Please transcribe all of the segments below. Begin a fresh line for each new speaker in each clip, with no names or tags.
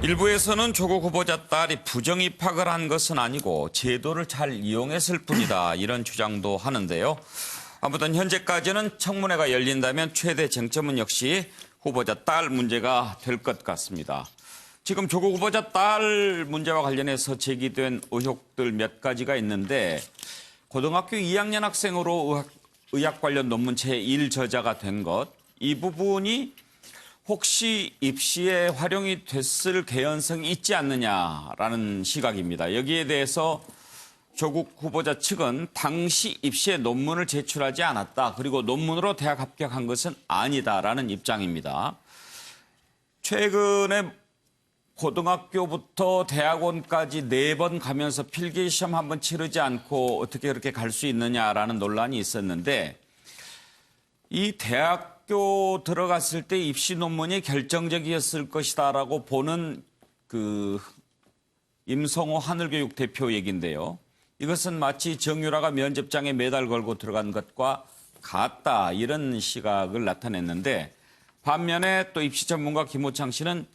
일부에서는 조국 후보자 딸이 부정 입학을 한 것은 아니고 제도를 잘 이용했을 뿐이다, 이런 주장도 하는데요. 아무튼 현재까지는 청문회가 열린다면 최대 쟁점은 역시 후보자 딸 문제가 될 것 같습니다. 지금 조국 후보자 딸 문제와 관련해서 제기된 의혹들 몇 가지가 있는데, 고등학교 2학년 학생으로 의학 관련 논문 제1 저자가 된 것, 이 부분이 혹시 입시에 활용이 됐을 개연성이 있지 않느냐라는 시각입니다. 여기에 대해서 조국 후보자 측은 당시 입시에 논문을 제출하지 않았다, 그리고 논문으로 대학 합격한 것은 아니다라는 입장입니다. 최근에 고등학교부터 대학원까지 4번 가면서 필기시험 한번 치르지 않고 어떻게 그렇게 갈 수 있느냐라는 논란이 있었는데, 이 대학교 들어갔을 때 입시 논문이 결정적이었을 것이다라고 보는 그 임성호 하늘교육 대표 얘기인데요. 이것은 마치 정유라가 면접장에 메달 걸고 들어간 것과 같다, 이런 시각을 나타냈는데, 반면에 또 입시 전문가 김호창 씨는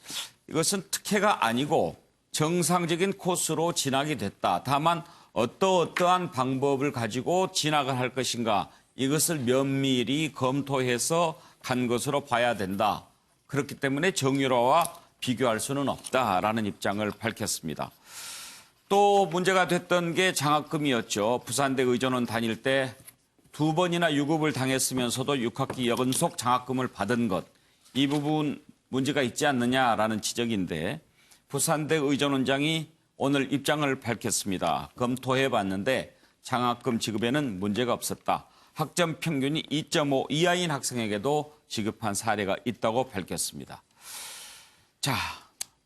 이것은 특혜가 아니고 정상적인 코스로 진학이 됐다. 다만 어떠한 방법을 가지고 진학을 할 것인가, 이것을 면밀히 검토해서 간 것으로 봐야 된다. 그렇기 때문에 정유라와 비교할 수는 없다라는 입장을 밝혔습니다. 또 문제가 됐던 게 장학금이었죠. 부산대 의전원 다닐 때 2번이나 유급을 당했으면서도 6학기 연속 장학금을 받은 것, 이 부분 문제가 있지 않느냐라는 지적인데, 부산대 의전원장이 오늘 입장을 밝혔습니다. 검토해봤는데 장학금 지급에는 문제가 없었다. 학점 평균이 2.5 이하인 학생에게도 지급한 사례가 있다고 밝혔습니다. 자,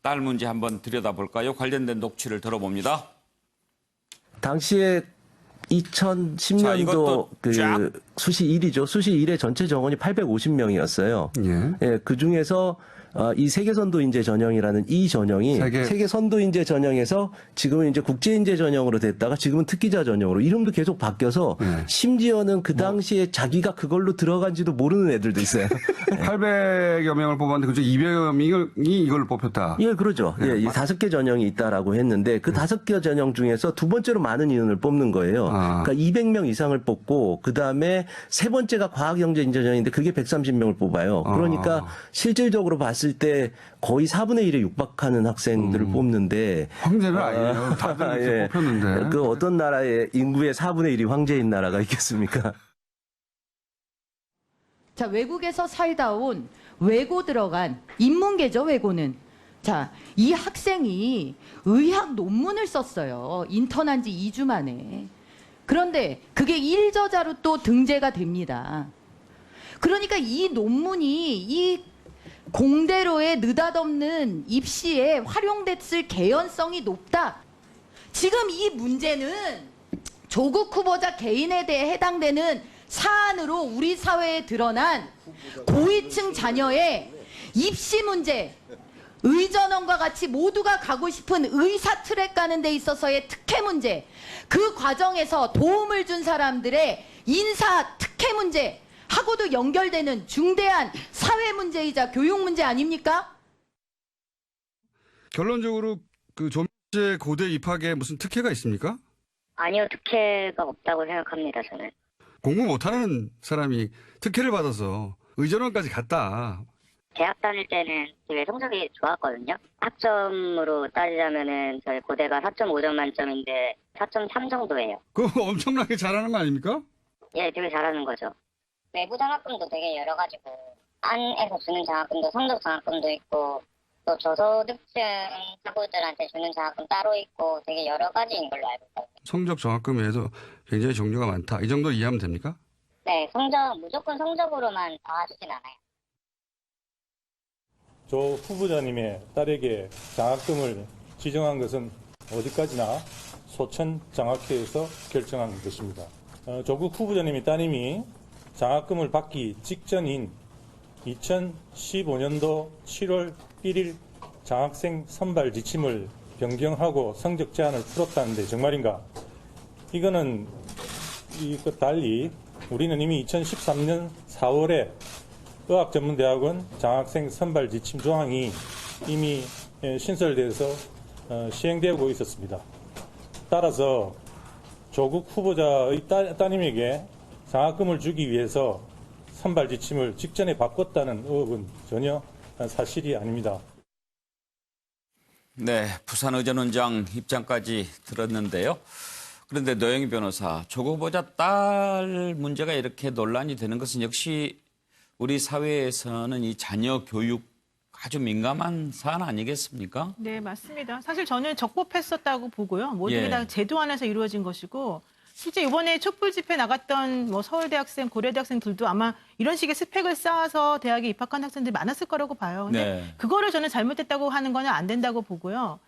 딸 문제 한번 들여다볼까요? 관련된 녹취를 들어봅니다.
당시에 2010년도 수시 1이죠. 수시 1의 전체 정원이 850명이었어요. 예, 그 중에서 이 세계선도인재 전형이라는 이 전형이 세계선도인재 전형에서 지금은 이제 국제인재 전형으로 됐다가 지금은 특기자 전형으로 이름도 계속 바뀌어서 심지어는 그 당시에 자기가 그걸로 들어간지도 모르는 애들도 있어요.
800여 명을 뽑았는데 그중 200여 명이 이걸 뽑혔다.
예, 그러죠. 예, 이 5개 전형이 있다라고 했는데 그 5개 전형 중에서 두 번째로 많은 인원을 뽑는 거예요. 그러니까 200명 이상을 뽑고 그다음에 세 번째가 과학경제인재 전형인데 그게 130명을 뽑아요. 그러니까 실질적으로 봤을 때 거의 4분의 1에 육박하는 학생들을 뽑는데
황제는 아니에요. 다들
예,
뽑혔는데.
그 어떤 나라의 인구의 4분의 1이 황제인 나라가 있겠습니까?
자, 외국에서 살다 온 외고 들어간 인문계죠, 외고는. 자, 이 학생이 의학 논문을 썼어요. 인턴한 지 2주 만에. 그런데 그게 1저자로 또 등재가 됩니다. 그러니까 이 논문이 이 공대로의 느닷없는 입시에 활용됐을 개연성이 높다. 지금 이 문제는 조국 후보자 개인에 대해 해당되는 사안으로 우리 사회에 드러난 고위층 자녀의 입시 문제, 의전원과 같이 모두가 가고 싶은 의사 트랙 가는 데 있어서의 특혜 문제, 그 과정에서 도움을 준 사람들의 인사 특혜 문제 하고도 연결되는 중대한 사회 문제이자 교육 문제 아닙니까?
결론적으로 그 조민재 고대 입학에 무슨 특혜가 있습니까?
아니요, 특혜가 없다고 생각합니다, 저는.
공부 못하는 사람이 특혜를 받아서 의전원까지 갔다.
대학 다닐 때는 되게 성적이 좋았거든요. 학점으로 따지자면은 저희 고대가 4.5점 만점인데 4.3 정도예요.
그거 엄청나게 잘하는 거 아닙니까?
예, 되게 잘하는 거죠. 외부 장학금도 되게 여러 가지고, 안에서 주는 장학금도 성적 장학금도 있고, 또 저소득층 학우들한테 주는 장학금 따로 있고, 되게 여러 가지인 걸로 알고 있어요.
성적 장학금에도 굉장히 종류가 많다. 이 정도 이해하면 됩니까?
네, 무조건 성적으로만 나와주진 않아요.
조 후보자님의 딸에게 장학금을 지정한 것은 어디까지나 소천 장학회에서 결정한 것입니다. 조국 후보자님의 따님이 장학금을 받기 직전인 2015년도 7월 1일 장학생 선발 지침을 변경하고 성적 제한을 풀었다는데 정말인가? 이거는 이것 달리 우리는 이미 2013년 4월에 의학전문대학원 장학생 선발 지침 조항이 이미 신설돼서 시행되고 있었습니다. 따라서 조국 후보자의 따님에게 장학금을 주기 위해서 선발 지침을 직전에 바꿨다는 의혹은 전혀 사실이 아닙니다.
네, 부산의전원장 입장까지 들었는데요. 그런데 노영희 변호사, 조국 후보자 딸 문제가 이렇게 논란이 되는 것은 역시 우리 사회에서는 이 자녀 교육 아주 민감한 사안 아니겠습니까?
네, 맞습니다. 사실 저는 적법했었다고 보고요. 모든 게 다 제도 안에서 이루어진 것이고 실제 이번에 촛불 집회 나갔던 뭐 서울대학생, 고려대학생들도 아마 이런 식의 스펙을 쌓아서 대학에 입학한 학생들이 많았을 거라고 봐요. 근데
네.
그거를 저는 잘못됐다고 하는 건 안 된다고 보고요.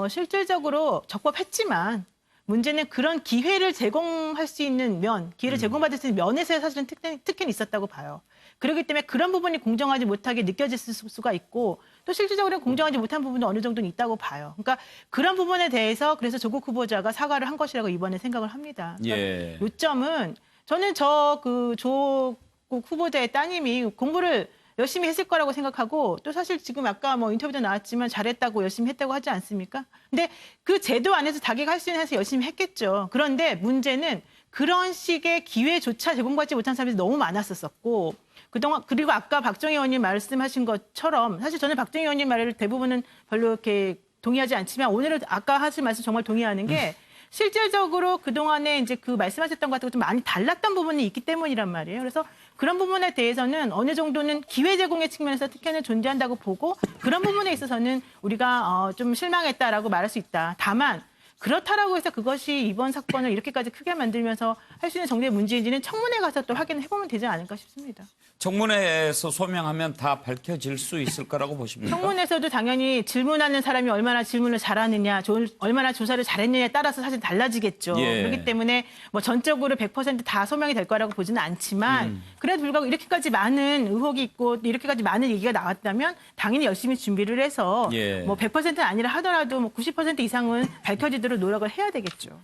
실질적으로 적법했지만 문제는 그런 기회를 제공할 수 있는 기회를 제공받을 수 있는 면에서 사실은 특혜는 있었다고 봐요. 그렇기 때문에 그런 부분이 공정하지 못하게 느껴질 수가 있고 또 실질적으로 공정하지 못한 부분도 어느 정도는 있다고 봐요. 그러니까 그런 부분에 대해서 그래서 조국 후보자가 사과를 한 것이라고 이번에 생각을 합니다. 그러니까
예.
요점은 저는 조국 후보자의 따님이 공부를 열심히 했을 거라고 생각하고 또 사실 지금 아까 뭐 인터뷰도 나왔지만 잘했다고 열심히 했다고 하지 않습니까? 근데 그 제도 안에서 자기가 할 수 있는 해서 열심히 했겠죠. 그런데 문제는 그런 식의 기회조차 제공받지 못한 사람들이 너무 많았었고 그동안 그리고 아까 박정희 의원님 말씀하신 것처럼 사실 저는 박정희 의원님 말을 대부분은 별로 이렇게 동의하지 않지만 오늘은 아까 하신 말씀 정말 동의하는 게 실질적으로 그동안에 이제 그 말씀하셨던 것하고 좀 많이 달랐던 부분이 있기 때문이란 말이에요. 그래서 그런 부분에 대해서는 어느 정도는 기회 제공의 측면에서 특혜는 존재한다고 보고 그런 부분에 있어서는 우리가 좀 실망했다라고 말할 수 있다. 다만 그렇다라고 해서 그것이 이번 사건을 이렇게까지 크게 만들면서 할 수 있는 정도의 문제인지는 청문회 가서 또 확인을 해보면 되지 않을까 싶습니다.
청문회에서 소명하면 다 밝혀질 수 있을 거라고 보십니까?
청문회에서도 당연히 질문하는 사람이 얼마나 질문을 잘하느냐, 얼마나 조사를 잘했느냐에 따라서 사실 달라지겠죠.
예.
그렇기 때문에 뭐 전적으로 100% 다 소명이 될 거라고 보지는 않지만 그래도 불구하고 이렇게까지 많은 의혹이 있고 이렇게까지 많은 얘기가 나왔다면 당연히 열심히 준비를 해서
예.
뭐 100%는 아니라 하더라도 뭐 90% 이상은 밝혀지도록 노력을 해야 되겠죠.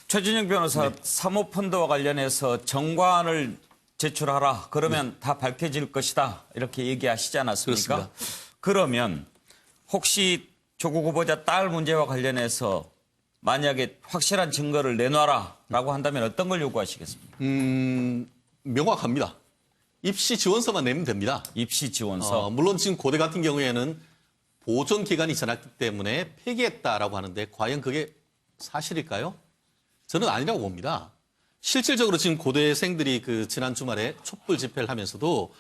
최진영 변호사, 사모펀드와 관련해서 정관을 제출하라. 그러면 다 밝혀질 것이다. 이렇게 얘기하시지 않았습니까?
그렇습니다.
그러면 혹시 조국 후보자 딸 문제와 관련해서 만약에 확실한 증거를 내놔라라고 한다면 어떤 걸 요구하시겠습니까?
명확합니다. 입시 지원서만 내면 됩니다.
입시 지원서.
물론 지금 고대 같은 경우에는 보존 기간이 지났기 때문에 폐기했다라고 하는데 과연 그게 사실일까요? 저는 아니라고 봅니다. 실질적으로 지금 고대생들이 그 지난 주말에 촛불 집회를 하면서도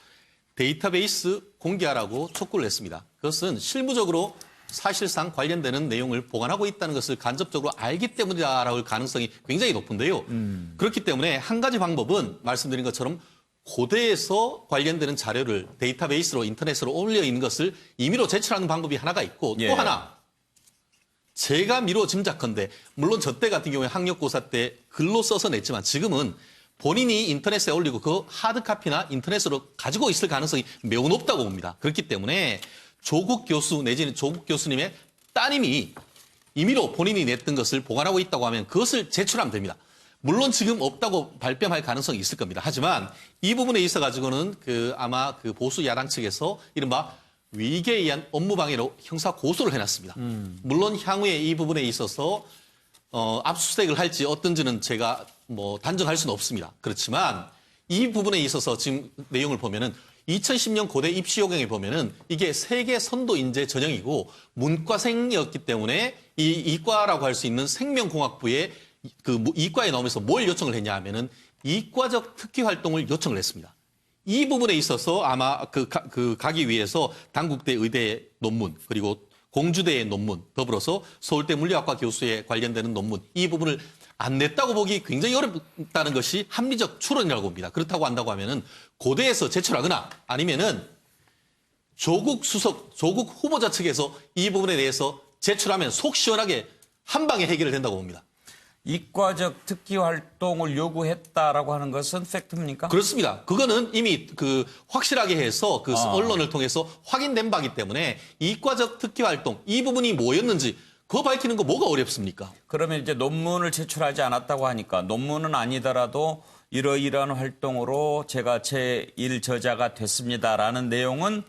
데이터베이스 공개하라고 촉구를 했습니다. 그것은 실무적으로 사실상 관련되는 내용을 보관하고 있다는 것을 간접적으로 알기 때문이라고 할 가능성이 굉장히 높은데요. 그렇기 때문에 한 가지 방법은 말씀드린 것처럼 고대에서 관련되는 자료를 데이터베이스로 인터넷으로 올려 있는 것을 임의로 제출하는 방법이 하나가 있고
예.
또 하나 제가 미뤄 짐작컨대 물론 저 때 같은 경우에 학력고사 때 글로 써서 냈지만 지금은 본인이 인터넷에 올리고 그 하드카피나 인터넷으로 가지고 있을 가능성이 매우 높다고 봅니다. 그렇기 때문에 조국 교수 내지는 조국 교수님의 따님이 임의로 본인이 냈던 것을 보관하고 있다고 하면 그것을 제출하면 됩니다. 물론 지금 없다고 발뺌할 가능성이 있을 겁니다. 하지만 이 부분에 있어 가지고는 아마 그 보수 야당 측에서 이른바 위계에 의한 업무방해로 형사 고소를 해놨습니다. 물론 향후에 이 부분에 있어서 압수수색을 할지 어떤지는 제가 뭐 단정할 수는 없습니다. 그렇지만 이 부분에 있어서 지금 내용을 보면은 2010년 고대 입시 요강에 보면은 이게 세계 선도 인재 전형이고 문과생이었기 때문에 이 이과라고 할 수 있는 생명공학부의 그 이과에 나오면서 뭘 요청을 했냐 하면은 이과적 특기 활동을 요청을 했습니다. 이 부분에 있어서 아마 가기 위해서 단국대 의대 논문 그리고 공주대의 논문 더불어서 서울대 물리학과 교수에 관련되는 논문 이 부분을 안 냈다고 보기 굉장히 어렵다는 것이 합리적 추론이라고 봅니다. 그렇다고 한다고 하면은 고대에서 제출하거나 아니면은 조국 후보자 측에서 이 부분에 대해서 제출하면 속 시원하게 한 방에 해결이 된다고 봅니다.
이과적 특기 활동을 요구했다라고 하는 것은 팩트입니까?
그렇습니다. 그거는 이미 확실하게 해서 언론을 통해서 확인된 바기 때문에 이과적 특기 활동 이 부분이 뭐였는지 그거 밝히는 거 뭐가 어렵습니까?
그러면 이제 논문을 제출하지 않았다고 하니까 논문은 아니더라도 이러이러한 활동으로 제가 제1저자가 됐습니다라는 내용은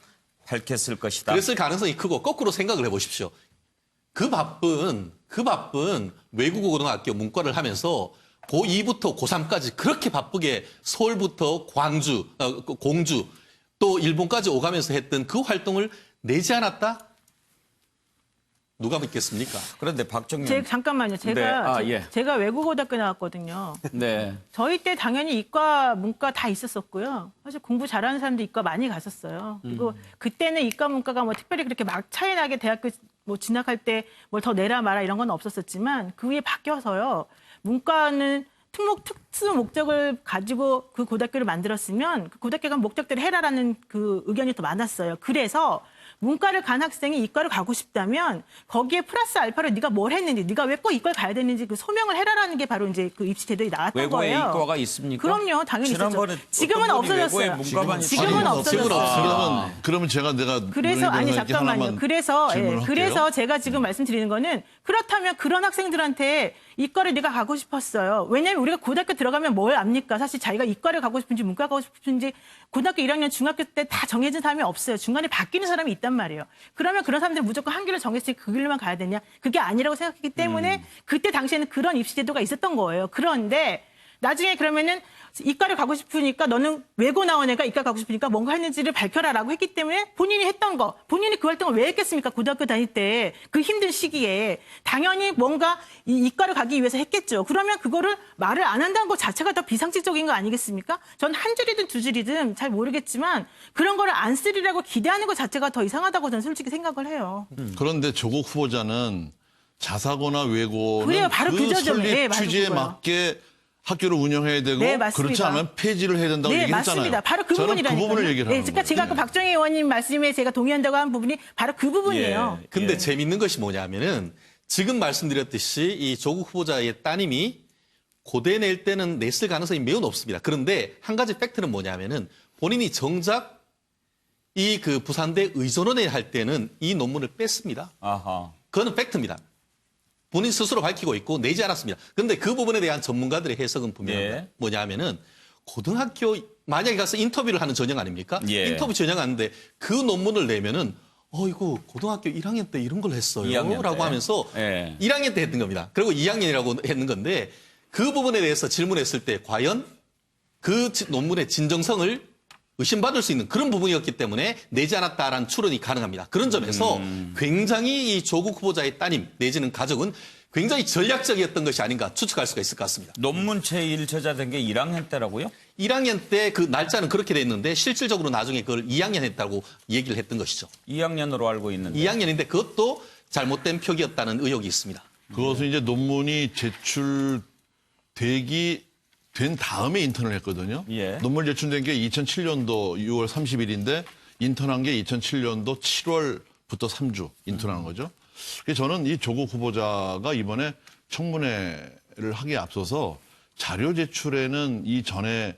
밝혔을 것이다.
그랬을 가능성이 크고 거꾸로 생각을 해보십시오. 그 바쁜 외국어 고등학교 문과를 하면서 고2부터 고3까지 그렇게 바쁘게 서울부터 광주, 공주 또 일본까지 오가면서 했던 그 활동을 내지 않았다? 누가 믿겠습니까?
그런데 박정현.
잠깐만요. 제가 외국어대학교 나왔거든요.
네.
저희 때 당연히 이과, 문과 다 있었었고요. 사실 공부 잘하는 사람도 이과 많이 갔었어요. 그리고 그때는 이과, 문과가 뭐 특별히 그렇게 막 차이 나게 대학교 뭐 진학할 때 뭘 더 내라 마라 이런 건 없었었지만 그 후에 바뀌어서요. 문과는 특수 목적을 가지고 그 고등학교를 만들었으면 그 고등학교가 목적대로 해라라는 그 의견이 더 많았어요. 그래서 문과를 간 학생이 이과를 가고 싶다면 거기에 플러스 알파로 네가 뭘 했는지, 네가 왜 꼭 이과를 가야 되는지 그 소명을 해라라는 게 바로 이제 그 입시 제도에 나왔던
외고에
거예요.
이과가 있습니까?
그럼요, 당연히 있었죠.
지난번에
지금은
어떤 분이
없어졌어요.
외고에 문과반이
지금은 없어졌어요.
그러면 내가
그래서 아니 잠깐만요. 그래서
그래서
제가 지금 말씀드리는 거는 그렇다면 그런 학생들한테 이과를 네가 가고 싶었어요. 왜냐하면 우리가 고등학교 들어가면 뭘 압니까? 사실 자기가 이과를 가고 싶은지 문과 가고 싶은지 고등학교 1학년, 중학교 때 다 정해진 사람이 없어요. 중간에 바뀌는 사람이 있단 말이에요. 그러면 그런 사람들은 무조건 한 길을 정했으니 그 길로만 가야 되냐? 그게 아니라고 생각했기 때문에 그때 당시에는 그런 입시 제도가 있었던 거예요. 그런데 나중에 그러면은 이과를 가고 싶으니까 너는 외고 나온 애가 이과 가고 싶으니까 뭔가 했는지를 밝혀라라고 했기 때문에 본인이 했던 거, 본인이 그 활동을 왜 했겠습니까? 고등학교 다닐 때 그 힘든 시기에 당연히 뭔가 이 이과를 가기 위해서 했겠죠. 그러면 그거를 말을 안 한다는 것 자체가 더 비상식적인 거 아니겠습니까? 전 한 줄이든 두 줄이든 잘 모르겠지만 그런 거를 안 쓰리라고 기대하는 것 자체가 더 이상하다고 저는 솔직히 생각을 해요.
그런데 조국 후보자는 자사고나 외고는
그래요, 바로 그 지점이에요.
설립
네, 바로
취지에
그거요.
맞게 학교를 운영해야 되고
네, 맞습니다.
그렇지 않으면 폐지를 해야 된다고
네,
얘기했잖아요.
맞습니다. 바로 그
저는
부분이라니까요.
그 부분을 얘기를 하는
그러니까 제가
거예요.
아까 박정희 의원님 말씀에 제가 동의한다고 한 부분이 바로 그 부분이에요.
근데 재밌는 것이 뭐냐면은 지금 말씀드렸듯이 이 조국 후보자의 따님이 고대 낼 때는 냈을 가능성이 매우 높습니다. 그런데 한 가지 팩트는 뭐냐면은 본인이 정작 이 그 부산대 의전원에 할 때는 이 논문을 뺐습니다.
아하.
그거는 팩트입니다. 본인 스스로 밝히고 있고 내지 않았습니다. 그런데 그 부분에 대한 전문가들의 해석은 분명합니다. 뭐냐면은 고등학교 만약에 가서 인터뷰를 하는 전형 아닙니까? 인터뷰 전형 하는데 그 논문을 내면은 이거 고등학교 1학년 때 이런 걸 했어요.
2학년
라고
때.
하면서
예.
1학년 때 했던 겁니다. 그리고 2학년이라고 했는 건데 그 부분에 대해서 질문했을 때 과연 그 논문의 진정성을 의심받을 수 있는 그런 부분이었기 때문에 내지 않았다라는 추론이 가능합니다. 그런 점에서 굉장히 이 조국 후보자의 따님 내지는 가족은 굉장히 전략적이었던 것이 아닌가 추측할 수가 있을 것 같습니다.
논문 제1 저자된 게 1학년 때라고요?
1학년 때 그 날짜는 그렇게 돼 있는데 실질적으로 나중에 그걸 2학년 했다고 얘기를 했던 것이죠.
2학년으로 알고 있는데.
2학년인데 그것도 잘못된 표기였다는 의혹이 있습니다.
그것은 이제 논문이 제출되기 된 다음에 인턴을 했거든요.
예.
논문 제출된 게 2007년도 6월 30일인데 인턴한 게 2007년도 7월부터 3주 인턴한 거죠. 그래서 저는 이 조국 후보자가 이번에 청문회를 하기에 앞서서 자료 제출에는 이 전에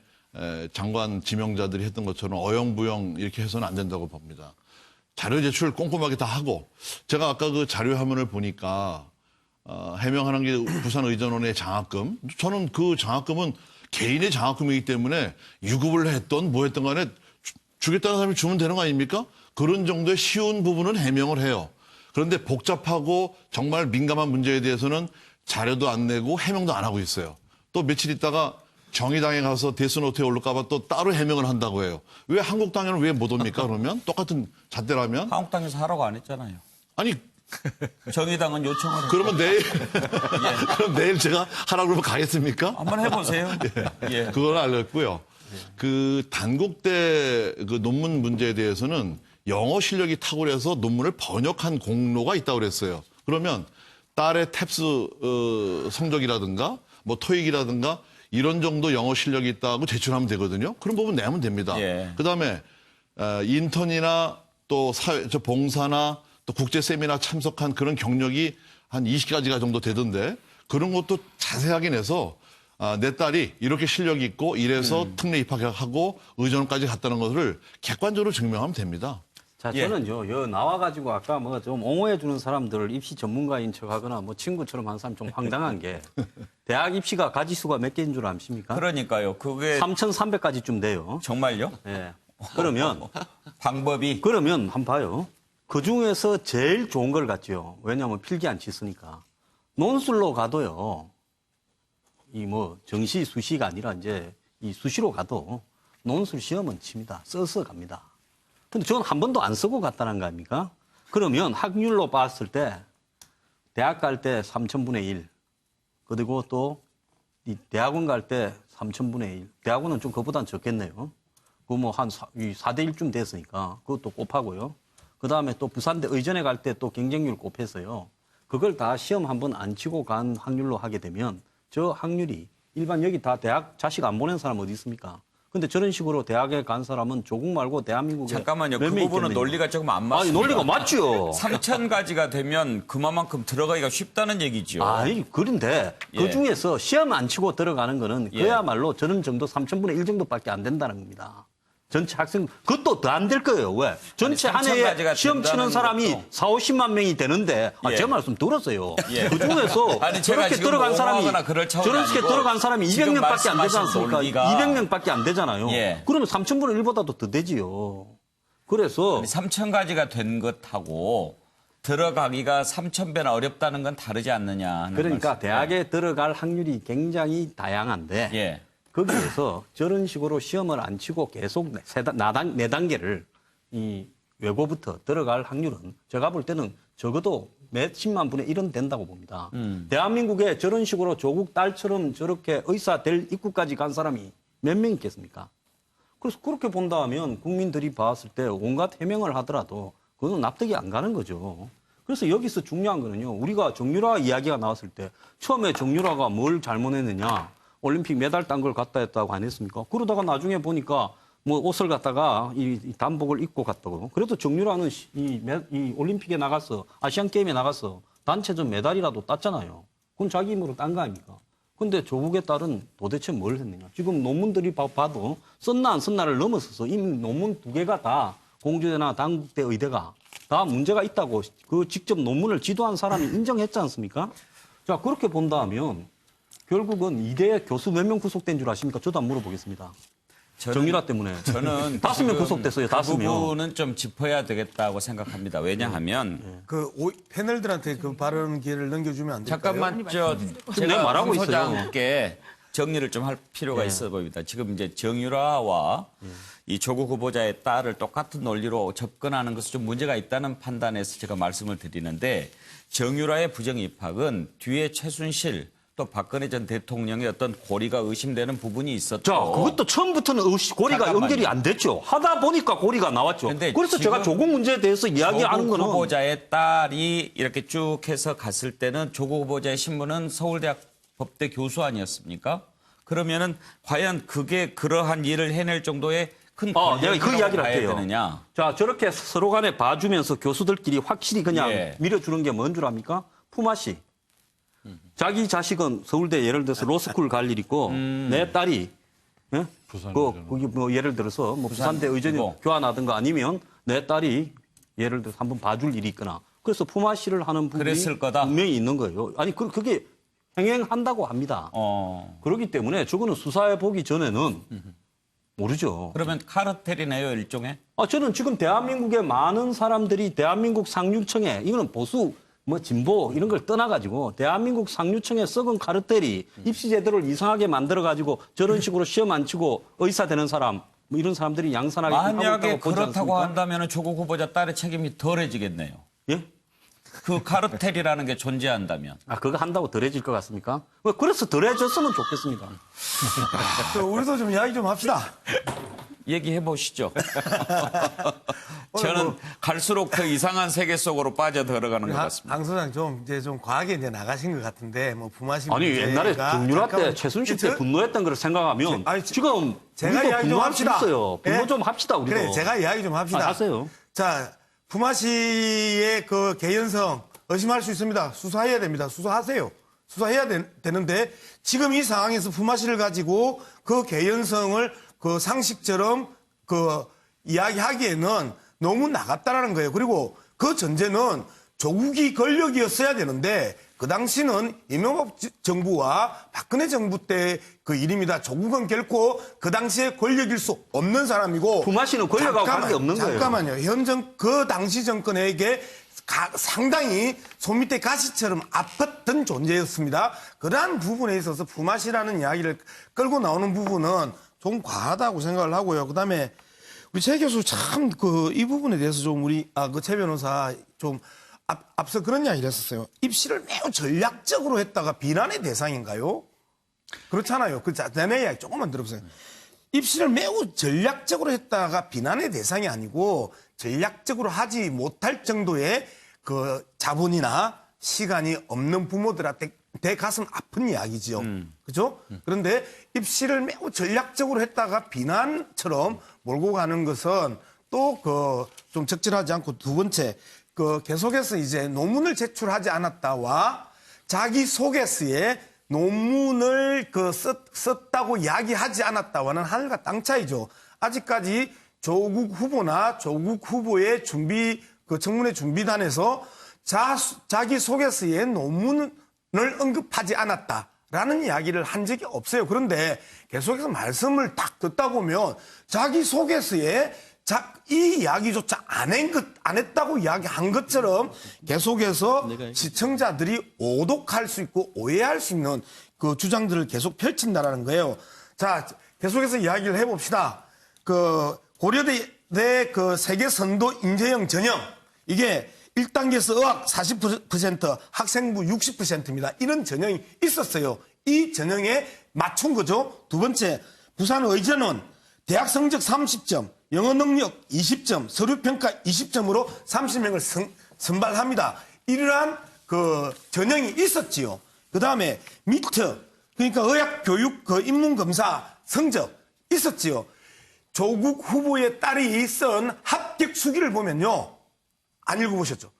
장관 지명자들이 했던 것처럼 어영부영 이렇게 해서는 안 된다고 봅니다. 자료 제출 꼼꼼하게 다 하고 제가 아까 그 자료 화면을 보니까 해명하는 게 부산의전원의 장학금. 저는 그 장학금은 개인의 장학금이기 때문에 유급을 했던 뭐 했던 간에 주겠다는 사람이 주면 되는 거 아닙니까? 그런 정도의 쉬운 부분은 해명을 해요. 그런데 복잡하고 정말 민감한 문제에 대해서는 자료도 안 내고 해명도 안 하고 있어요. 또 며칠 있다가 정의당에 가서 데스노트에 올릴까 봐 또 따로 해명을 한다고 해요. 왜 한국당에는 왜 못 옵니까? 그러면 똑같은 잣대라면?
한국당에서 하라고 안 했잖아요.
아니
정의당은 요청을
그러면 내일 그럼 내일 제가 하라고 그러면 가겠습니까?
한번 해보세요. 예.
그걸 알렸고요. 그 단국대 그 논문 문제에 대해서는 영어 실력이 탁월해서 논문을 번역한 공로가 있다고 그랬어요. 그러면 딸의 탭스 성적이라든가 뭐 토익이라든가 이런 정도 영어 실력이 있다고 제출하면 되거든요. 그런 부분 내면 됩니다.
예.
그다음에 인턴이나 또 봉사나 또 국제 세미나 참석한 그런 경력이 한 20가지가 정도 되던데 그런 것도 자세하게 내서 내 딸이 이렇게 실력이 있고 이래서 특례 입학하고 의전까지 갔다는 것을 객관적으로 증명하면 됩니다.
자,
예.
저는요, 여 나와가지고 아까 뭐 좀 옹호해주는 사람들을 입시 전문가인 척하거나 뭐 친구처럼 한 사람 좀 황당한 게 대학 입시가 가지수가 몇 개인 줄 아십니까?
그러니까요. 그게
3,300가지쯤 돼요.
정말요?
예. 그러면
방법이
그러면 한번 봐요. 그 중에서 제일 좋은 걸 갖죠. 왜냐하면 필기 안 치으니까. 논술로 가도요. 이 뭐 정시 수시가 아니라 이제 이 수시로 가도 논술 시험은 칩니다. 써서 갑니다. 근데 저는 한 번도 안 쓰고 갔다는 거 아닙니까? 그러면 확률로 봤을 때 대학 갈 때 3,000분의 1. 그리고 또 이 대학원 갈 때 3,000분의 1. 대학원은 좀 그보다는 적겠네요. 그 뭐 한 4대 1쯤 됐으니까 그것도 곱하고요. 그 다음에 또 부산대 의전에 갈 때 또 경쟁률 곱해서요. 그걸 다 시험 한 번 안 치고 간 확률로 하게 되면 저 확률이 일반 여기 다 대학 자식 안 보낸 사람 어디 있습니까? 근데 저런 식으로 대학에 간 사람은 조국 말고 대한민국에
잠깐만요. 그
몇 명
부분은
있겠네요.
논리가 조금 안
아니
맞습니다.
논리가 맞죠.
3,000가지가 되면 그만큼 들어가기가 쉽다는 얘기죠.
아니 그런데
예.
그 중에서 시험 안 치고 들어가는 거는
예.
그야말로 저런 정도 3,000분의 1 정도밖에 안 된다는 겁니다. 전체 학생 그것도 더 안 될 거예요. 왜? 전체 한
3,000
해에
가지가
시험 치는
된다는
사람이
것도.
4, 50만 명이 되는데
예.
제 말씀 들었어요.
예.
그 중에서
아니, 제가
저렇게
지금
들어간 사람이
옹호하거나 그럴 차원이
저렇게
아니고
들어간 사람이
지금
200명밖에 안 되지
말씀하신
않습니까?
논리가
200명밖에 안 되잖아요.
예.
그러면 3,000분의 1보다도 더 되지요. 그래서
3,000가지가 된 것하고 들어가기가 3,000배나 어렵다는 건 다르지 않느냐 하는
그러니까
말씀.
대학에 들어갈 확률이 굉장히 다양한데
예.
거기에서 저런 식으로 시험을 안 치고 계속 네 단계를 이 외고부터 들어갈 확률은 제가 볼 때는 적어도 몇십만 분의 1은 된다고 봅니다. 대한민국에 저런 식으로 조국 딸처럼 저렇게 의사 될 입구까지 간 사람이 몇 명 있겠습니까? 그래서 그렇게 본다면 국민들이 봤을 때 온갖 해명을 하더라도 그건 납득이 안 가는 거죠. 그래서 여기서 중요한 거는요. 우리가 정유라 이야기가 나왔을 때 처음에 정유라가 뭘 잘못했느냐. 올림픽 메달 딴 걸 갖다 했다고 안 했습니까? 그러다가 나중에 보니까 뭐 옷을 갖다가 이 단복을 입고 갔다고. 그래도 정유라는 이 올림픽에 나가서 아시안 게임에 나가서 단체전 메달이라도 땄잖아요. 그건 자기 힘으로 딴 거 아닙니까? 근데 조국의 딸은 도대체 뭘 했느냐. 지금 논문들이 봐도 썼나 안 썼나를 넘어서서 이미 논문 2개가 다 공주대나 당국대 의대가 다 문제가 있다고 그 직접 논문을 지도한 사람이 인정했지 않습니까? 자, 그렇게 본다면 결국은 이대 교수 몇 명 구속된 줄 아십니까? 저도 안 물어보겠습니다. 정유라 때문에.
저는
5명 구속됐어요.
그
5명.
부분은 좀 짚어야 되겠다고 생각합니다. 왜냐하면
패널들한테 그 발언 기회를 넘겨주면 안 될까요?
잠깐만 제가
내가 말하고 있어요.
소장께 정리를 좀 할 필요가 있어 보입니다. 지금 이제 정유라와 이 조국 후보자의 딸을 똑같은 논리로 접근하는 것은 좀 문제가 있다는 판단에서 제가 말씀을 드리는데 정유라의 부정 입학은 뒤에 최순실 또 박근혜 전 대통령의 어떤 고리가 의심되는 부분이 있었죠.
자, 그것도 처음부터는 고리가
잠깐만요.
연결이 안 됐죠. 하다 보니까 고리가 나왔죠.
근데
그래서 제가
지금
조국 문제에 대해서 이야기하는
조국
거는
후보자의 딸이 이렇게 쭉 해서 갔을 때는 조국 후보자의 신분은 서울대학 법대 교수 아니었습니까? 그러면은 과연 그게 그러한 일을 해낼 정도의 큰
내가 그
권력이라고
이야기를
봐야
할게요.
되느냐?
자, 저렇게 서로 간에 봐주면서 교수들끼리 확실히 그냥
예.
밀어주는 게 뭔 줄 압니까? 품앗이. 자기 자식은 서울대 예를 들어서 로스쿨 갈 일 있고 내 딸이 예? 거기 뭐 예를 들어서 뭐 부산대 의전이
그거.
교환하든가 아니면 내 딸이 예를 들어서 한번 봐줄 일이 있거나 그래서 품앗이를 하는 부분이
그랬을 거다.
분명히 있는 거예요. 아니 그게 행행한다고 합니다. 그렇기 때문에 저거는 수사해 보기 전에는 모르죠.
그러면 카르텔이네요, 일종의?
저는 지금 대한민국의 많은 사람들이 대한민국 상류층에 이거는 보수 뭐 진보 이런 걸 떠나가지고 대한민국 상류층의 썩은 카르텔이 입시 제도를 이상하게 만들어가지고 저런 식으로 시험 안 치고 의사 되는 사람 뭐 이런 사람들이 양산하게 하고
만약에
있다고 보지
그렇다고
않습니까?
한다면 조국 후보자 딸의 책임이 덜해지겠네요.
예?
그 카르텔이라는 게 존재한다면.
그거 한다고 덜해질 것 같습니까? 그래서 덜해졌으면 좋겠습니다.
우리도 좀 이야기 좀 합시다.
얘기해 보시죠. 저는 갈수록 더 이상한 세계 속으로 빠져 들어가는 것 같습니다.
강 소장 좀 과하게 나가신 것 같은데 뭐 부마심
아니 옛날에 정유라 때 최순실 때 분노했던 걸 생각하면 지금
제가
우리도
이야기 좀
분노할 수
합시다.
있어요. 분노
예?
좀 합시다 우리도.
그래, 제가 이야기 좀 합시다.
하세요.
자, 부마시의 그 개연성 의심할 수 있습니다. 수사해야 됩니다. 수사하세요. 수사해야 되는데 지금 이 상황에서 부마시를 가지고 그 개연성을 그 상식처럼 그 이야기하기에는 너무 나갔다라는 거예요. 그리고 그 전제는 조국이 권력이었어야 되는데 그 당시는 이명박 정부와 박근혜 정부 때 그 일입니다. 조국은 결코 그 당시에 권력일 수 없는 사람이고
품앗이는 권력하고 관계없는 거예요.
잠깐만요. 그 당시 정권에게 상당히 손밑에 가시처럼 아팠던 존재였습니다. 그러한 부분에 있어서 품앗이라는 이야기를 끌고 나오는 부분은 좀 과하다고 생각을 하고요. 그다음에 우리 최 교수 참 이 부분에 대해서 좀 최 변호사 좀 앞서 그런 이야기를 했었어요. 입시를 매우 전략적으로 했다가 비난의 대상인가요? 그렇잖아요. 내 이야기 조금만 들어보세요. 입시를 매우 전략적으로 했다가 비난의 대상이 아니고 전략적으로 하지 못할 정도의 그 자본이나 시간이 없는 부모들한테 내 가슴 아픈 이야기죠. 그죠? 그런데 입시를 매우 전략적으로 했다가 비난처럼 몰고 가는 것은 또 좀 적절하지 않고 두 번째 계속해서 이제 논문을 제출하지 않았다와 자기 소개서에 논문을 썼다고 이야기하지 않았다와는 하늘과 땅 차이죠. 아직까지 조국 후보나 조국 후보의 청문회 준비단에서 자기 소개서에 논문을 언급하지 않았다라는 이야기를 한 적이 없어요. 그런데 계속해서 말씀을 딱 듣다 보면 자기 소개서에 이 이야기조차 안 했다고 이야기한 것처럼 계속해서 시청자들이 오독할 수 있고 오해할 수 있는 그 주장들을 계속 펼친다라는 거예요. 자, 계속해서 이야기를 해봅시다. 고려대 세계 선도 인재형 전형. 이게 1단계에서 의학 40%, 학생부 60%입니다. 이런 전형이 있었어요. 이 전형에 맞춘 거죠. 두 번째, 부산 의전은 대학 성적 30점, 영어 능력 20점, 서류평가 20점으로 30명을 선발합니다. 이러한 전형이 있었지요. 그 다음에 미트, 그러니까 의학교육 입문검사 성적 있었지요. 조국 후보의 딸이 쓴 합격 수기를 보면요. 안 읽어보셨죠?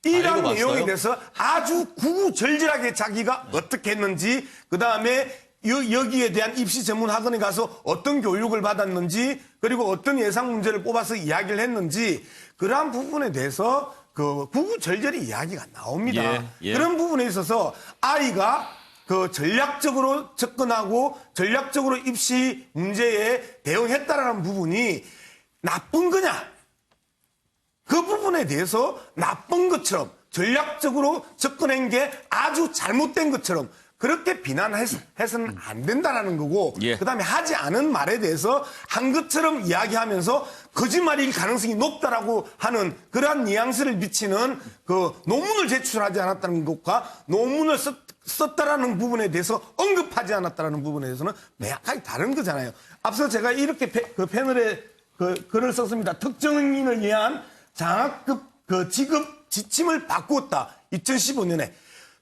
이런 내용에 대해서 아주 구구절절하게 자기가 어떻게 했는지, 그 다음에 여기에 대한 입시 전문 학원에 가서 어떤 교육을 받았는지, 그리고 어떤 예상 문제를 뽑아서 이야기를 했는지, 그러한 부분에 대해서 구구절절히 이야기가 나옵니다. 그런 부분에 있어서 아이가 전략적으로 접근하고 전략적으로 입시 문제에 대응했다라는 부분이 나쁜 거냐? 그 부분에 대해서 나쁜 것처럼 전략적으로 접근한 게 아주 잘못된 것처럼 그렇게 비난해서는 안 된다라는 거고, 그다음에 하지 않은 말에 대해서 한 것처럼 이야기하면서 거짓말일 가능성이 높다라고 하는 그러한 뉘앙스를 미치는 논문을 제출하지 않았다는 것과 논문을 썼다라는 부분에 대해서 언급하지 않았다라는 부분에 대해서는 명확하게 다른 거잖아요. 앞서 제가 이렇게 패널에 글을 썼습니다. 특정인을 위한 장학금 지급 지침을 바꾸었다. 2015년에.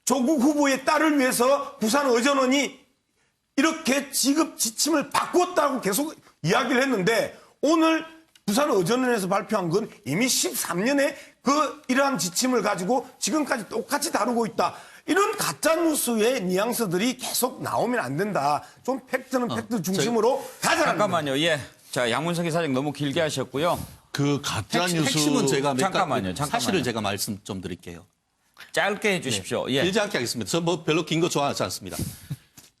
조국 후보의 딸을 위해서 부산의전원이 이렇게 지급 지침을 바꾸었다고 계속 이야기를 했는데, 오늘 부산의전원에서 발표한 건 이미 13년에 이러한 지침을 가지고 지금까지 똑같이 다루고 있다. 이런 가짜뉴스의 뉘앙스들이 계속 나오면 안 된다. 좀 팩트는 팩트 중심으로 가자는
잠깐만요. 자, 양문석 이사장 너무 길게 하셨고요.
가짜뉴스.
핵심은 제가
잠깐만요.
사실을 제가 말씀 좀 드릴게요.
짧게 해주십시오.
길지 않게 하겠습니다. 저 별로 긴 거 좋아하지 않습니다.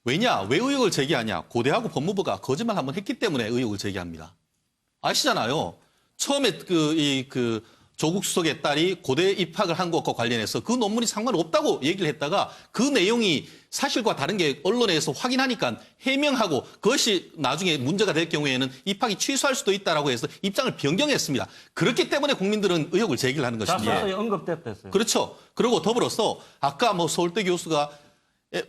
왜 의혹을 제기하냐? 고대하고 법무부가 거짓말 한번 했기 때문에 의혹을 제기합니다. 아시잖아요. 처음에 조국 수석의 딸이 고대 입학을 한 것과 관련해서 그 논문이 상관없다고 얘기를 했다가 그 내용이 사실과 다른 게 언론에서 확인하니까 해명하고 그것이 나중에 문제가 될 경우에는 입학이 취소할 수도 있다라고 해서 입장을 변경했습니다. 그렇기 때문에 국민들은 의혹을 제기를 하는 것입니다.
자소서에 언급됐어요.
그렇죠. 그리고 더불어서 아까 서울대 교수가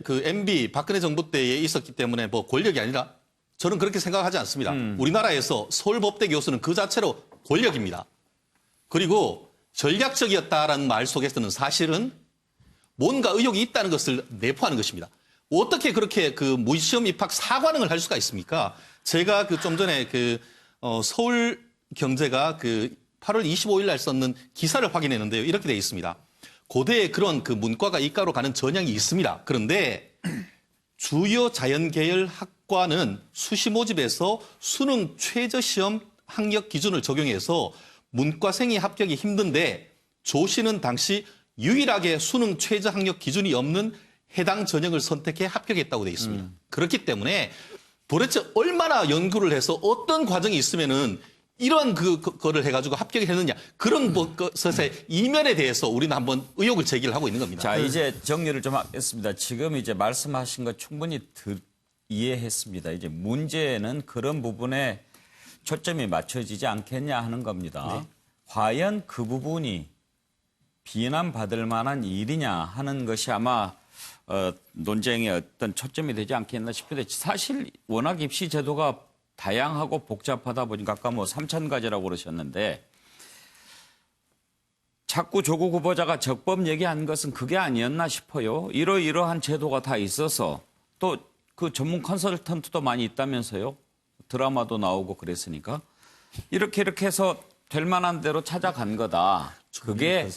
MB 박근혜 정부 때에 있었기 때문에 권력이 아니라 저는 그렇게 생각하지 않습니다. 우리나라에서 서울법대 교수는 그 자체로 권력입니다. 그리고 전략적이었다라는 말 속에서는 사실은 뭔가 의혹이 있다는 것을 내포하는 것입니다. 어떻게 그렇게 무시험 입학 사관행을 할 수가 있습니까? 제가 좀 전에 서울경제가 8월 25일 날 썼는 기사를 확인했는데요. 이렇게 되어 있습니다. 고대에 그런 문과가 이과로 가는 전형이 있습니다. 그런데 주요 자연계열 학과는 수시 모집에서 수능 최저시험 학력 기준을 적용해서 문과생이 합격이 힘든데 조 씨는 당시 유일하게 수능 최저 학력 기준이 없는 해당 전형을 선택해 합격했다고 되어 있습니다. 그렇기 때문에 도대체 얼마나 연구를 해서 어떤 과정이 있으면은 이런 그거를 해가지고 합격했느냐 그런 것의 이면에 대해서 우리는 한번 의혹을 제기를 하고 있는 겁니다.
자, 이제 정리를 좀 하겠습니다. 지금 이제 말씀하신 거 충분히 이해했습니다. 이제 문제는 그런 부분에 초점이 맞춰지지 않겠냐 하는 겁니다.
네.
과연 그 부분이 비난받을 만한 일이냐 하는 것이 아마 논쟁의 어떤 초점이 되지 않겠나 싶은데 사실 워낙 입시 제도가 다양하고 복잡하다 보니까 아까 뭐 3,000가지라고 그러셨는데 자꾸 조국 후보자가 적법 얘기한 것은 그게 아니었나 싶어요. 이러이러한 제도가 다 있어서 또 그 전문 컨설턴트도 많이 있다면서요. 드라마도 나오고 그랬으니까 이렇게 해서 될 만한 대로 찾아간 거다. 그게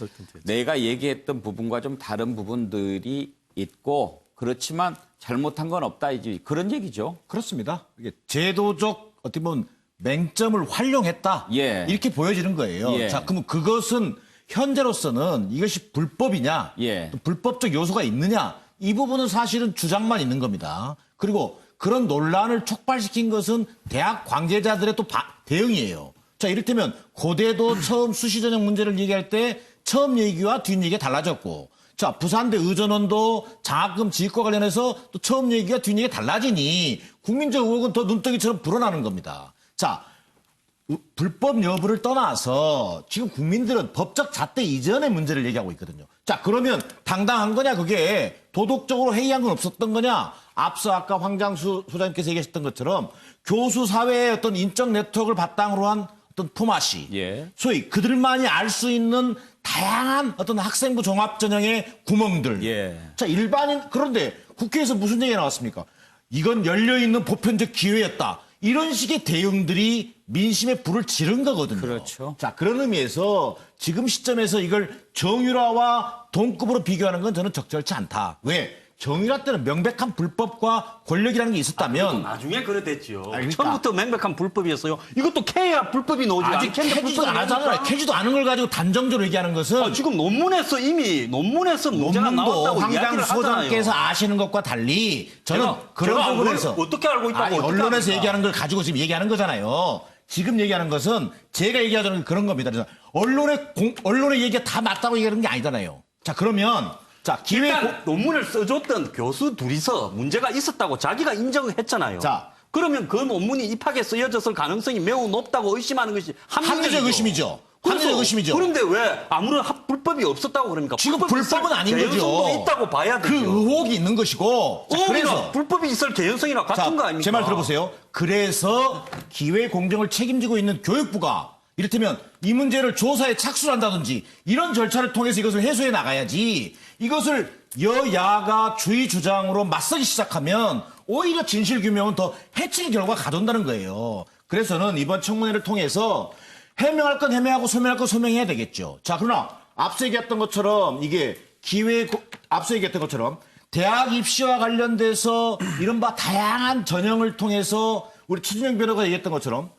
내가 얘기했던 부분과 좀 다른 부분들이 있고 그렇지만 잘못한 건 없다 이제 그런 얘기죠.
그렇습니다. 이게 제도적 어떻게 보면 맹점을 활용했다.
예.
이렇게 보여지는 거예요.
예.
자, 그러면 그것은 현재로서는 이것이 불법이냐,
예.
또 불법적 요소가 있느냐, 이 부분은 사실은 주장만 있는 겁니다. 그리고 그런 논란을 촉발시킨 것은 대학 관계자들의 또 대응이에요. 자, 이를테면 고대도 처음 수시 전형 문제를 얘기할 때 처음 얘기와 뒷 얘기가 달라졌고, 자, 부산대 의전원도 장학금 지급과 관련해서 또 처음 얘기가 뒷 얘기가 달라지니 국민적 의혹은 더 눈덩이처럼 불어나는 겁니다. 자, 불법 여부를 떠나서 지금 국민들은 법적 잣대 이전의 문제를 얘기하고 있거든요. 자, 그러면 당당한 거냐, 그게 도덕적으로 해이한 건 없었던 거냐? 앞서 아까 황장수 소장님께서 얘기하셨던 것처럼 교수 사회의 어떤 인적 네트워크를 바탕으로 한 어떤 포맷이
예.
소위 그들만이 알 수 있는 다양한 어떤 학생부 종합 전형의 구멍들.
예.
자, 일반인 그런데 국회에서 무슨 얘기가 나왔습니까? 이건 열려있는 보편적 기회였다. 이런 식의 대응들이 민심의 불을 지른 거거든요.
그렇죠.
자, 그런 의미에서 지금 시점에서 이걸 정유라와 동급으로 비교하는 건 저는 적절치 않다. 왜? 정유라 때는 명백한 불법과 권력이라는 게 있었다면
나중에 그래 됐죠.
그러니까.
처음부터 명백한 불법이었어요. 이것도 캐야 불법이 나오지.
아직 캐지도 안 하잖아요. 캐지도 않은 걸 가지고 단정적으로 얘기하는 것은
지금 논문에서 이미 문제가
논문도
나왔다고
황장
이야기를
소장께서
하잖아요.
아시는 것과 달리 저는 그런
제가
부분에서
어떻게 알고 있다고
아니,
어떻게
언론에서
합니까?
얘기하는 걸 가지고 지금 얘기하는 거잖아요. 지금 얘기하는 것은 제가 얘기하자는 그런 겁니다. 그래서 언론의 얘기가 다 맞다고 얘기하는 게 아니잖아요. 자, 그러면 자,
일단 논문을 써줬던 교수 둘이서 문제가 있었다고 자기가 인정했잖아요.
자,
그러면 그 논문이 입학에 쓰여졌을 가능성이 매우 높다고 의심하는 것이
합리적 의심이죠. 합리적 의심이죠.
그런데 왜 아무런 불법이 없었다고 그럽니까?
지금 불법은 아닌 거죠.
개연성도 있다고 봐야 되죠.
그 의혹이 있는 것이고. 자, 그래서
불법이 있을 개연성이랑 같은 거 아닙니까?
제 말 들어보세요. 그래서 기회 공정을 책임지고 있는 교육부가 이를테면 이 문제를 조사에 착수를 한다든지 이런 절차를 통해서 이것을 해소해 나가야지 이것을 여야가 주의 주장으로 맞서기 시작하면 오히려 진실규명은 더 해칠 결과가 가져온다는 거예요. 그래서는 이번 청문회를 통해서 해명할 건 해명하고 소명할 건 소명해야 되겠죠. 자, 그러나 앞서 얘기했던 것처럼 앞서 얘기했던 것처럼 대학 입시와 관련돼서 이른바 다양한 전형을 통해서 우리 최준영 변호사가 얘기했던 것처럼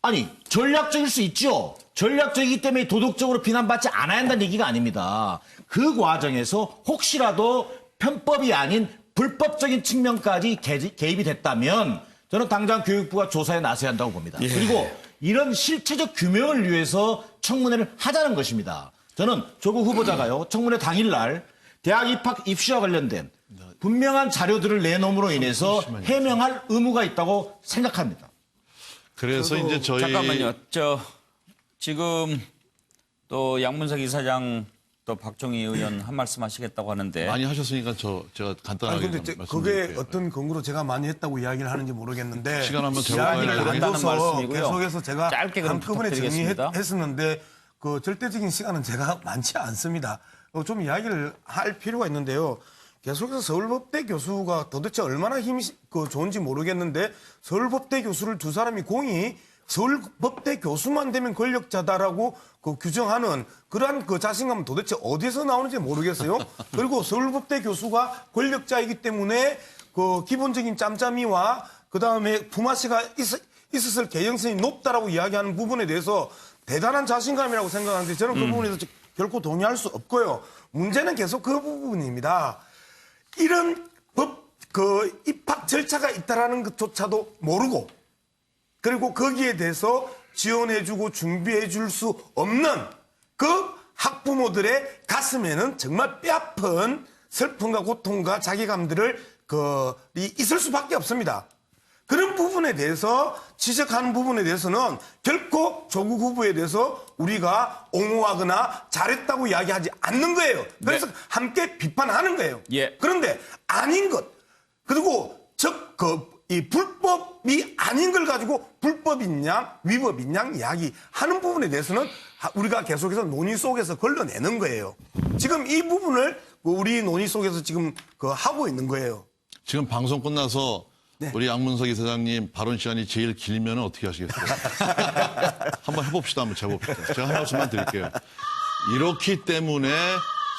아니, 전략적일 수 있죠. 전략적이기 때문에 도덕적으로 비난받지 않아야 한다는 얘기가 아닙니다. 그 과정에서 혹시라도 편법이 아닌 불법적인 측면까지 개입이 됐다면 저는 당장 교육부가 조사에 나서야 한다고 봅니다.
예.
그리고 이런 실체적 규명을 위해서 청문회를 하자는 것입니다. 저는 조국 후보자가요, 청문회 당일날 대학 입학 입시와 관련된 분명한 자료들을 내놓음으로 인해서 해명할 의무가 있다고 생각합니다.
그래서 이제 저희
잠깐만요. 지금 또 양문석 이사장 또 박종희 의원 한 말씀 하시겠다고 하는데
많이 하셨으니까 제가 간단하게
아니, 근데 그게
말씀드릴게요.
어떤 근거로 제가 많이 했다고 이야기를 하는지 모르겠는데
시간 한번
이야기를
제가
한다는 말씀이고요.
계속해서 제가
짧게 그럼
한꺼번에
부탁드리겠습니다.
정리했었는데 그 절대적인 시간은 제가 많지 않습니다. 좀 이야기를 할 필요가 있는데요. 계속해서 서울법대 교수가 도대체 얼마나 힘이 좋은지 모르겠는데 서울법대 교수를 두 사람이 공히 서울법대 교수만 되면 권력자다라고 규정하는 그러한 자신감은 도대체 어디서 나오는지 모르겠어요. 그리고 서울법대 교수가 권력자이기 때문에 기본적인 짬짬이와 그다음에 품앗이가 있었을 개연성이 높다라고 이야기하는 부분에 대해서 대단한 자신감이라고 생각하는데 저는 그 부분에서 결코 동의할 수 없고요. 문제는 계속 그 부분입니다. 이런 입학 절차가 있다라는 것조차도 모르고, 그리고 거기에 대해서 지원해주고 준비해줄 수 없는 그 학부모들의 가슴에는 정말 뼈아픈 슬픔과 고통과 자괴감들을 있을 수밖에 없습니다. 그런 부분에 대해서 지적하는 부분에 대해서는 결코 조국 후보에 대해서 우리가 옹호하거나 잘했다고 이야기하지 않는 거예요. 그래서
네.
함께 비판하는 거예요.
예.
그런데 아닌 것, 그리고 이 불법이 아닌 걸 가지고 불법인 양, 위법인 양 이야기하는 부분에 대해서는 우리가 계속해서 논의 속에서 걸러내는 거예요. 지금 이 부분을 우리 논의 속에서 지금 하고 있는 거예요.
지금 방송 끝나서 우리 양문석 이사장님 발언 시간이 제일 길면 어떻게 하시겠어요? 한번 해봅시다. 한번 재봅시다. 제가 한 말씀만 드릴게요. 이렇기 때문에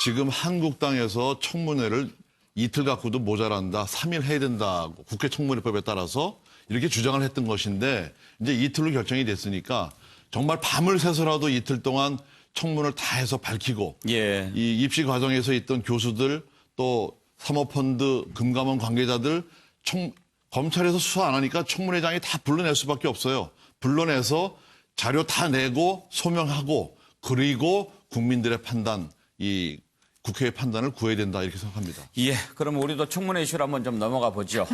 지금 한국당에서 청문회를 이틀 갖고도 모자란다. 3일 해야 된다고 국회 청문회법에 따라서 이렇게 주장을 했던 것인데 이제 이틀로 결정이 됐으니까 정말 밤을 새서라도 이틀 동안 청문을 다 해서 밝히고
예.
이 입시 과정에서 있던 교수들 또 사모펀드 금감원 관계자들 검찰에서 수사 안 하니까 청문회장이 다 불러낼 수밖에 없어요. 불러내서 자료 다 내고 소명하고 그리고 국민들의 판단, 이 국회의 판단을 구해야 된다 이렇게 생각합니다.
예, 그럼 우리도 청문회 이슈로 한번 좀 넘어가 보죠.